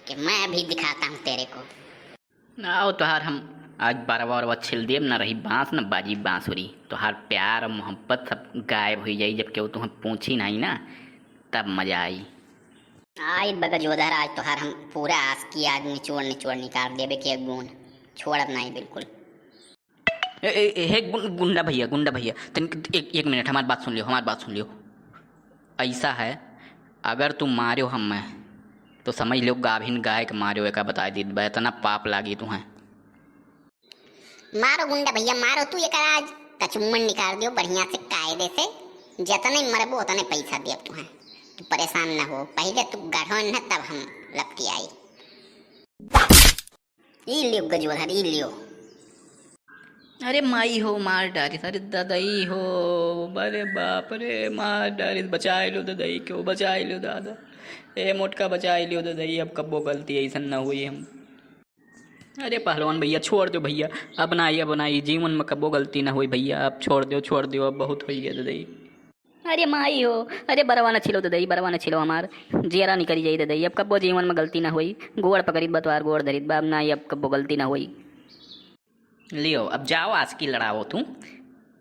कि मैं अभी दिखाता हूँ तेरे को। आओ तोहार हम आज बारवा छिल देव न रही बांस न बाजी बांसुरी। तोहार प्यार और मोहब्बत सब गायब हो जाई जब केहू तुम्हें पूछी नहीं ना, तब मजा आई। आज बगजोधर आज तोहार हम पूरा आस की आज निचोड़ निकाल देबे के गुण छोड़ब नहीं बिल्कुल। हे गुंडा भैया एक मिनट हमारी बात सुन लियो। ऐसा है, अगर तुम मारो हमें तो समझ लो गाभिन गाय के मारो एक बता दी इतना पाप लागी तुम्हें। मारो गुंडा भैया मारो, तू एक आज कचुम्मन निकाल दियो बढ़िया से कायदे से। जितने मरबो उतने पैसा देब तुम्हें, तू परेशान न हो। पहले तू गढ़ो न तब हम लपटी आई। ई लियो गजोधर ई लियो। अरे माई हो मार डारिस, अरे दादाई हो, अरे बाप रे मार डारिस, बचाए लो दादाई क्यों बचाए लो दादा, ए मोटका बचाए लियो दादाई। अब कब्बो गलती ऐसा न हुई हम। अरे पहलवान भैया छोड़ दो भैया, अब बनाई जीवन में कब्बो गलती ना हुई भैया, अब छोड़ दो अब बहुत हो गया दादाई। अरे माई हो, अरे बरवा न छिलो दादाई, बरवा न छिलो हमार जेरा निकली जाई दादाई, अब कब्बो जीवन में गलती ना हुई। गोड़ पकड़ित बतवार गोड़ धरित बाब ना, अब कब्बो गलती ना हुई। लियो अब जाओ आज की लड़ाओ तू,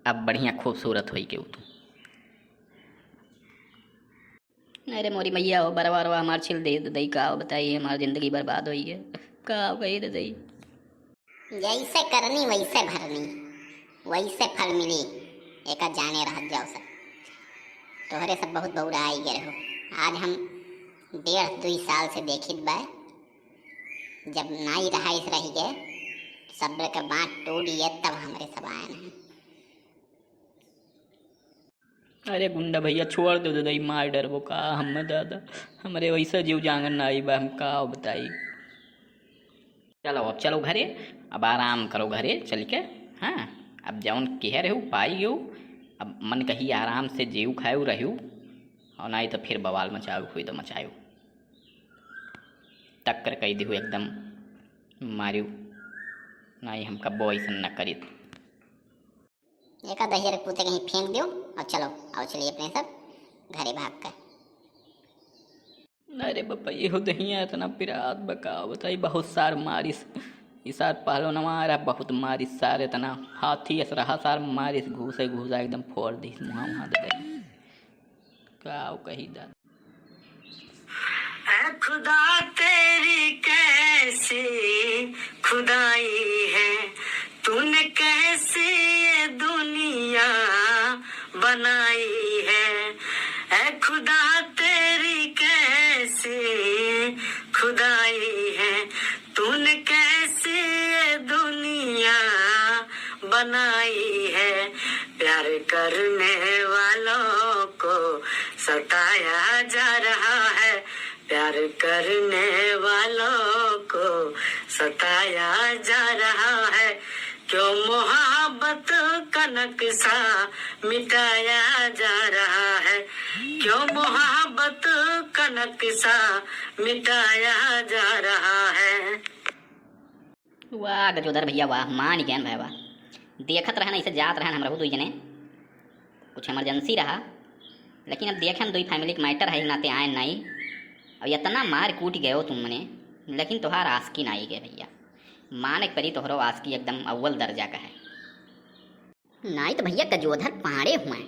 अब बढ़िया खूबसूरत हुई क्यों तू। अरे मोरी मैया हो, बरवा हमार छिल दे दई का बताइए, हमारी जिंदगी बर्बाद हुई है का कही दई। जैसे करनी वैसे भरनी, वैसे फल मिली एक जाने रह जाओ सब। तोहरे सब बहुत बौरा आई गए हो। आज हम 1.5-2 साल से देखित बा, जब नाई रहाइस रही गए सब्र का बाँट टूट गया तब हमारे सब आए हैं। अरे गुंडा भैया छोड़ दो दादा, मार डर वो का हम दादा, हमारे वैसा जीव जांगन ना आई बा, हम का बताई। चलो अब चलो घरे, अब आराम करो घरे चल के। हाँ अब जौन कह रहे हो पाई हो, अब मन कही आराम से जीव खाओ रहो, और नहीं तो फिर बवाल मचाओ हुई तो मचाओ। टक्कर कही दे एकदम मारियो नहीं, हम कब्बो ऐसा न करी। एक दही पूते कहीं फेंक दो और चलो आओ चलिए अपने सब घरे भाग कर। अरे बापा ये हो दहिया इतना पिरात बकाओ बताई, बहुत सार मारिस इसार पहलो न मारा, बहुत मारिस सार इतना हाथी ऐसा रहा सार मारिस, घूसा एकदम फोड़ दी मुहा दे गई काओ कही दा। खुदा तेरी कैसी खुदाई है, तूने कैसी ये दुनिया बनाई है। ऐ खुदा तेरी कैसी खुदाई है, तूने कैसी ये दुनिया बनाई है। प्यार करने वालों को सताया जा रहा है, प्यार करने वालों को सताया जा रहा है। क्यों मोहब्बत का नक्शा मिटाया जा रहा है, क्यों मोहब्बत का नक्शा मिटाया जा रहा है। वाह गजोधर भैया वाह, मान गया भाई वाह। देखत रहना इसे जात रहना हम दुई जने, कुछ इमरजेंसी रहा लेकिन अब देखें दुई फैमिली के मैटर है नाते आए नहीं। अब इतना मार कूट गए हो तुमने, लेकिन तोहार आस्की ना आई गए भैया, माने परी तोहरो आस्की एकदम अव्वल दर्जा का है। नहीं तो भैया गजोधर पाड़े हुए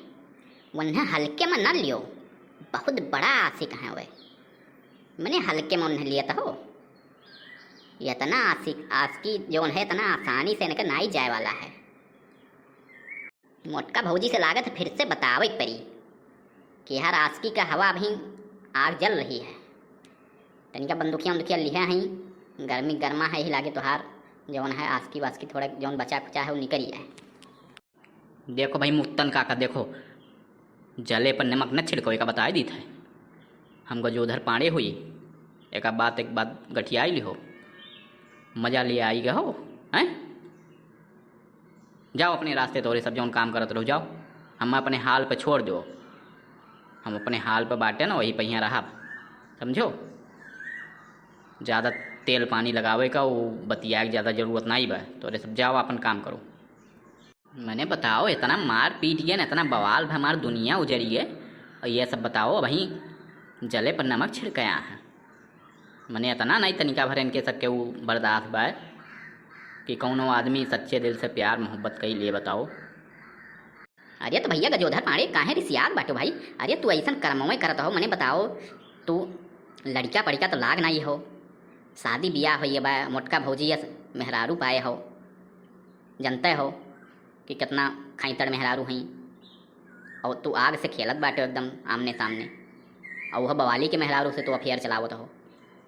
उन्हें हल्के में न लियो, बहुत बड़ा आशिक है वे, मैंने हल्के में उन्हें लिया हो। इतना आस्की जो है इतना आसानी से इनका नहीं जाए वाला है। मोटका भौजी से लागत फिर से बतावे परी कि हर आस्की का हवा अभी आग जल रही है। तनिका बंदूकिया लिहा हैं, गर्मी गर्मा है ही लागे तोहार जौन है आस्की वास्की थोड़ा जौन बचा कुचा है वो निकल ही है। देखो भाई मुत्तन काका देखो, जले पर नमक न छिड़को एक बताई दी थे, हम गजोधर पाड़े हुई एक बात गठियाई ली हो, मजा ले आई गए हो हैं। जाओ अपने रास्ते तोरे सब जौन काम करत रहो जाओ, हम अपने हाल पे छोड़ दो, हम अपने हाल पे बाटे ना वही पहिया रहा समझो। ज़्यादा तेल पानी लगावे का वो बतिया की ज़्यादा ज़रूरत नहीं बा, तो सब जाओ अपन काम करो। मैंने बताओ इतना मार पीट गया ना, इतना बवाल भाई हमारी दुनिया उजड़ी है, और ये सब बताओ वहीं जले पर नमक छिड़कया है। मने इतना नहीं तनिका भर इनके सबके वो बर्दाश्त बा कि कौनो आदमी सच्चे दिल से प्यार मोहब्बत कई लिए बताओ। अरे तो भैया गजोधर पाड़े काहे रिसियात बाटो भाई। अरे तू ऐसा कर्मों करत हो, मने बताओ तू लड़का पड़िका तो लाग नहीं हो, शादी ब्याह हो बा, मोटका भौजी मेहरारू पाए हो, जनते हो कि कितना खैतड़ मेहरारू हैं, और तू आग से खेलत बाटो एकदम आमने सामने, और वह बवाली के मेहरारू से तू अफेयर चलावत हो,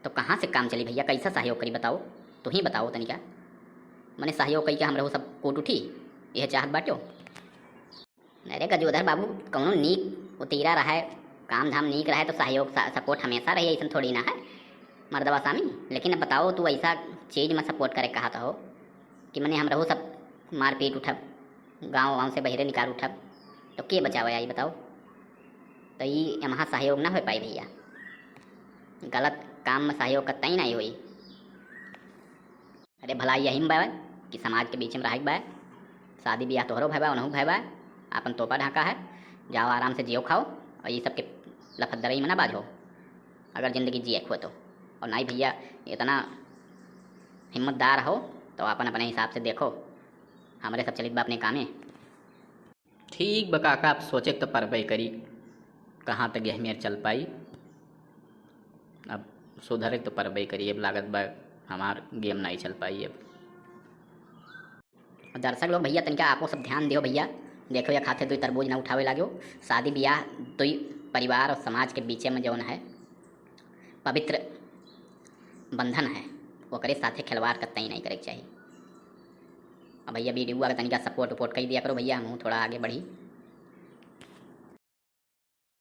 तो कहाँ से काम चली भैया? कैसा सहयोग करी बताओ? तू ही बताओ तनिका। मने सहयोग कई के हम रहो सब कोट उठी, यह चाहत बाटो? अरे गजोधर बाबू कौनो नीक उतीरा रहा है, काम धाम नीक रहा है तो सहयोग सपोर्ट हमेशा रही, ऐसा थोड़ी ना है मर्दवा सामी। लेकिन अब बताओ तू ऐसा चीज़ में सपोर्ट करे कहा हो कि मने हम रहो सब मारपीट उठब, गाँव से बहरे निकाल उठब, तो के बचावे आई बताओ? तो ये यहाँ सहयोग ना हो पाई भैया, गलत काम में सहयोग करता ही नहीं हुई। अरे भला यही में बा कि समाज के बीच में रह बा, शादी ब्याह तोहरो भाई बा उनहु भाई बा, आपन तोपा ढाका है, जाओ आराम से जियो खाओ, और ये सब के लफदरई में ना बाजो अगर ज़िंदगी जिए खो तो। और नहीं भैया इतना हिम्मतदार हो तो अपन अपने हिसाब से देखो, हमारे सब चलित बा अपने कामे। ठीक बा काका, आप सोचे तो परबई करी, कहाँ तक यह मेर चल पाई, अब सुधरे तो परबई करी, अब लागत बा हमार गेम नहीं चल पाई अब। दर्शक लोग भैया तनिका आपको सब ध्यान दियो भैया, देखो या खाते दुई तरबूज ना उठावे लागो। शादी ब्याह दुई परिवार और समाज के बीच में जौन है पवित्र बंधन है, वो करे साथे खिलवाड़ करता ही नहीं करे चाहिए। अब भैया वीडियो अगर तनिका सपोर्ट वपोर्ट कर दिया करो भैया, हम थोड़ा आगे बढ़ी।